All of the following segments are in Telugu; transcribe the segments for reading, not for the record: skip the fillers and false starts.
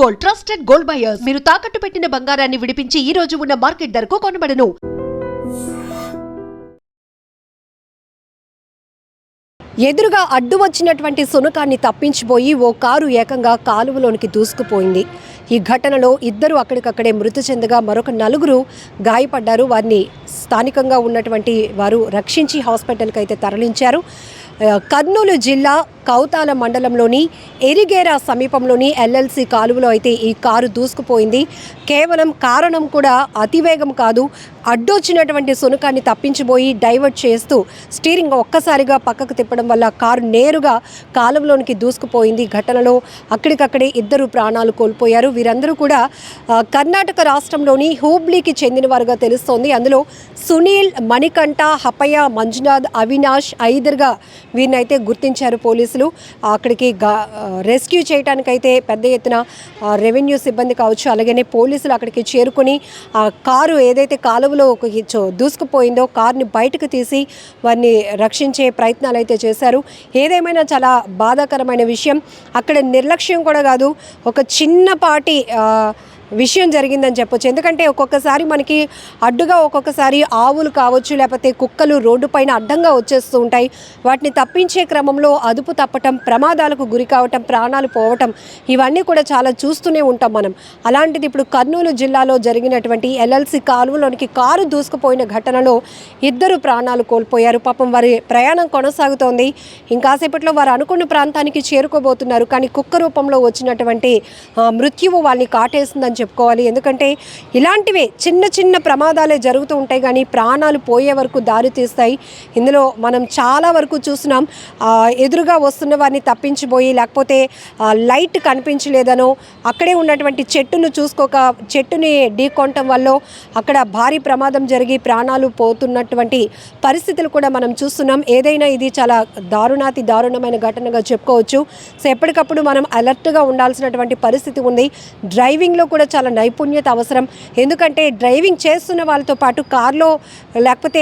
Gold, trusted gold buyers. మీరు తాకట్టు పెట్టిన బంగారాన్ని విడిపించి ఈ రోజు ఉన్న మార్కెట్ ధరకు కొనబడను. ఎదురుగా అడ్డు వచ్చినటువంటి సునకాన్ని తప్పించిపోయి ఓ కారు ఏకంగా కాలువలోనికి దూసుకుపోయింది. ఈ ఘటనలో ఇద్దరు అక్కడికక్కడే మృతి చెందగా మరొక నలుగురు గాయపడ్డారు. వారిని స్థానికంగా ఉన్నటువంటి వారు రక్షించి హాస్పిటల్కి అయితే తరలించారు. కర్నూలు జిల్లా కౌతాల మండలంలోని ఎరిగేరా సమీపంలోని ఎల్ఎల్సి కాలువలో అయితే ఈ కారు దూసుకుపోయింది. కేవలం కారణం కూడా అతివేగం కాదు, అడ్డొచ్చినటువంటి సునకాన్ని తప్పించిపోయి డైవర్ట్ చేస్తూ స్టీరింగ్ ఒక్కసారిగా పక్కకు తిప్పడం వల్ల కారు నేరుగా కాలువలోనికి దూసుకుపోయింది. ఘటనలో అక్కడికక్కడే ఇద్దరు ప్రాణాలు కోల్పోయారు. వీరందరూ కూడా కర్ణాటక రాష్ట్రంలోని హూబ్లీకి చెందినవారుగా తెలుస్తోంది. అందులో సునీల్, మణికంఠ, హపయ్య, మంజునాథ్, అవినాష్ ఐదురుగా వీరినైతే గుర్తించారు పోలీసులు. అక్కడికి రెస్క్యూ చేయడానికైతే పెద్ద ఎత్తున రెవెన్యూ సిబ్బంది కావచ్చు, అలాగనే పోలీసులు అక్కడికి చేరుకుని ఆ కారు ఏదైతే కాలువలో దూసుకుపోయిందో కారుని బయటకు తీసి వారిని రక్షించే ప్రయత్నాలు అయితే చేశారు. ఏదేమైనా చాలా బాధాకరమైన విషయం. అక్కడ నిర్లక్ష్యం కూడా కాదు, ఒక చిన్నపాటి విషయం జరిగిందని చెప్పొచ్చు. ఎందుకంటే ఒక్కొక్కసారి మనకి అడ్డుగా ఒక్కొక్కసారి ఆవులు కావచ్చు, లేకపోతే కుక్కలు రోడ్డు పైన అడ్డంగా వచ్చేస్తూ ఉంటాయి. వాటిని తప్పించే క్రమంలో అదుపు తప్పటం, ప్రమాదాలకు గురి కావటం, ప్రాణాలు పోవటం ఇవన్నీ కూడా చాలా చూస్తూనే ఉంటాం మనం. అలాంటిది ఇప్పుడు కర్నూలు జిల్లాలో జరిగినటువంటి ఎల్ఎల్సి కాలువలోనికి కారు దూసుకుపోయిన ఘటనలో ఇద్దరు ప్రాణాలు కోల్పోయారు. పాపం వారి ప్రయాణం కొనసాగుతోంది. ఇంకాసేపట్లో వారు అనుకున్న ప్రాంతానికి చేరుకోబోతున్నారు. కానీ కుక్క రూపంలో వచ్చినటువంటి మృత్యువు వాళ్ళని కాటేసిందని చెప్పుకోవాలి. ఎందుకంటే ఇలాంటివే చిన్న చిన్న ప్రమాదాలే జరుగుతూ ఉంటాయి, కానీ ప్రాణాలు పోయే వరకు దారి తీస్తాయి. ఇందులో మనం చాలా వరకు చూస్తున్నాం. ఎదురుగా వస్తున్న వారిని తప్పించిపోయి, లేకపోతే లైట్ కనిపించలేదనో, అక్కడే ఉన్నటువంటి చెట్టును చూసుకోక చెట్టుని ఢీకొనటం వల్ల అక్కడ భారీ ప్రమాదం జరిగి ప్రాణాలు పోతున్నటువంటి పరిస్థితులు కూడా మనం చూస్తున్నాం. ఏదైనా ఇది చాలా దారుణాతి దారుణమైన ఘటనగా చెప్పుకోవచ్చు. సో ఎప్పటికప్పుడు మనం అలర్ట్గా ఉండాల్సినటువంటి పరిస్థితి ఉంది. డ్రైవింగ్లో కూడా చాలా నైపుణ్యత అవసరం. ఎందుకంటే డ్రైవింగ్ చేస్తున్న వాళ్ళతో పాటు కార్లో లేకపోతే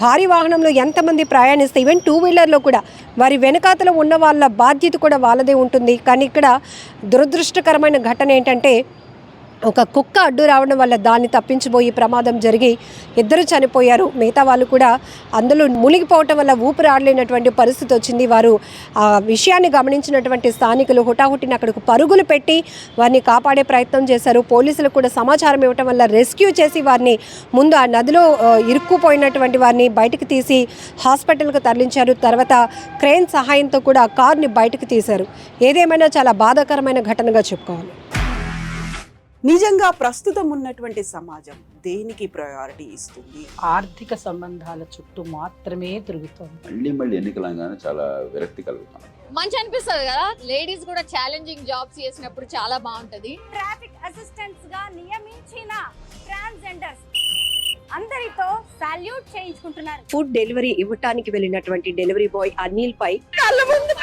భారీ వాహనంలో ఎంతమంది ప్రయాణిస్తే, ఈవెన్ టూ వీలర్లో కూడా వారి వెనకాతలో ఉన్న వాళ్ళ బాధ్యత కూడా వాళ్ళదే ఉంటుంది. కానీ ఇక్కడ దురదృష్టకరమైన ఘటన ఏంటంటే ఒక కుక్క అడ్డు రావడం వల్ల దాన్ని తప్పించిపోయి ప్రమాదం జరిగి ఇద్దరు చనిపోయారు. మిగతా వాళ్ళు కూడా అందులో మునిగిపోవటం వల్ల ఊపిరాడలేనటువంటి పరిస్థితి వచ్చింది. వారు ఆ విషయాన్ని గమనించినటువంటి స్థానికులు హుటాహుటిని అక్కడికి పరుగులు పెట్టి వారిని కాపాడే ప్రయత్నం చేశారు. పోలీసులకు కూడా సమాచారం ఇవ్వటం వల్ల రెస్క్యూ చేసి వారిని ముందు ఆ నదిలో ఇరుక్కుపోయినటువంటి వారిని బయటకు తీసి హాస్పిటల్కు తరలించారు. తర్వాత క్రేన్ సహాయంతో కూడా కార్ని బయటకు తీశారు. ఏదేమైనా చాలా బాధాకరమైన ఘటనగా చెప్పుకోవాలి. నిజంగా ప్రస్తుతం ఉన్నటువంటి సమాజం దేనికి ప్రయారిటీ ఇస్తుంది? ఆర్థిక సంబంధాల చుట్టూ మాత్రమే తిరుగుతుంది. మళ్ళీ ఎన్నికలంగానే చాలా విరక్తి కలుగుతాం. మంచి అనిపిస్తుంది కదా, లేడీస్ కూడా ఛాలెంజింగ్ జాబ్స్ చేసినప్పుడు చాలా బాగుంటది. ట్రాఫిక్ అసిస్టెంట్స్ గా నియమించిన ట్రాన్స్జెండర్స్ అందరితో సాల్యూట్ చేయించుకుంటున్నారు. ఫుడ్ డెలివరీ ఇవ్వటానికి వెళ్ళినటువంటి డెలివరీ బాయ్ అనిల్ పై కళ్ళ ముందు